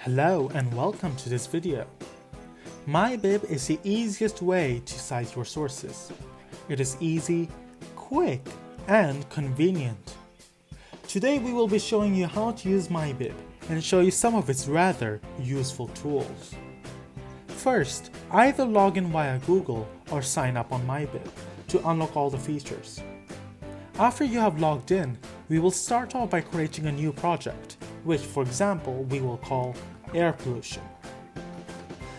Hello and welcome to this video. MyBib is the easiest way to cite your sources. It is easy, quick, and convenient. Today we will be showing you how to use MyBib and show you some of its rather useful tools. First, either log in via Google or sign up on MyBib to unlock all the features. After you have logged in, we will start off by creating a new project, which for example we will call air pollution.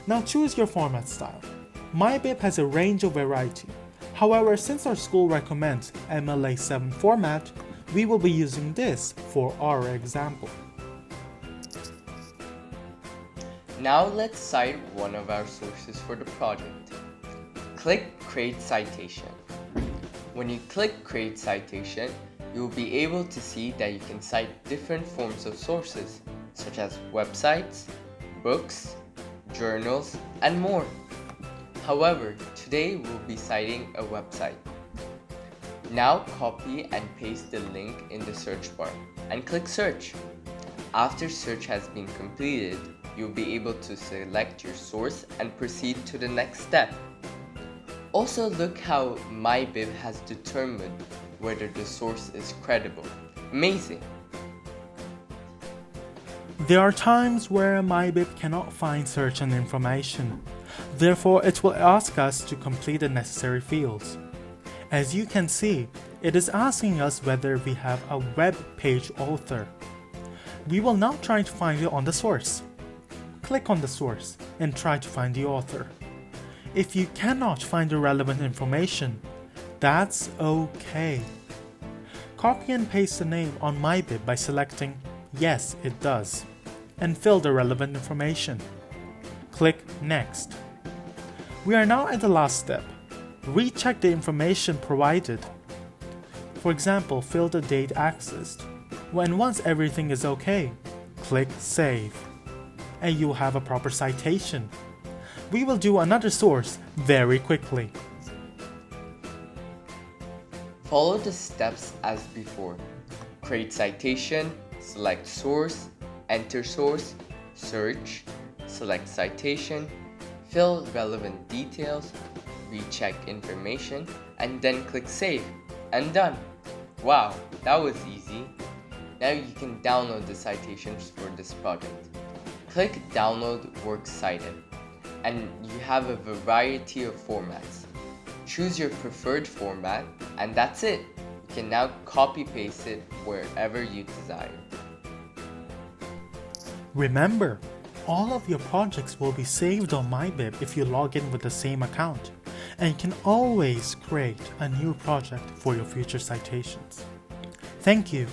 Now choose your format style. MyBib has a range of variety. However, since our school recommends MLA7 format, we will be using this for our example. Now let's cite one of our sources for the project. Click Create Citation. When you click Create Citation, you will be able to see that you can cite different forms of sources, such as websites, books, journals, and more. However, today we'll be citing a website. Now copy and paste the link in the search bar and click Search. After search has been completed, you'll be able to select your source and proceed to the next step. Also, look how MyBib has determined whether the source is credible. Amazing! There are times where MyBib cannot find certain information. Therefore, it will ask us to complete the necessary fields. As you can see, it is asking us whether we have a web page author. We will now try to find it on the source. Click on the source and try to find the author. If you cannot find the relevant information, that's okay. Copy and paste the name on MyBib by selecting Yes, it does, and fill the relevant information. Click Next. We are now at the last step. Recheck the information provided. For example, fill the date accessed. When once everything is okay, click Save. And you have a proper citation. We will do another source very quickly. Follow the steps as before. Create citation, select source, enter source, search, select citation, fill relevant details, recheck information, and then click Save, and done. Wow, that was easy. Now you can download the citations for this project. Click Download Works Cited, and you have a variety of formats. Choose your preferred format, and that's it. You can now copy-paste it wherever you desire. Remember, all of your projects will be saved on MyBib if you log in with the same account, and you can always create a new project for your future citations. Thank you.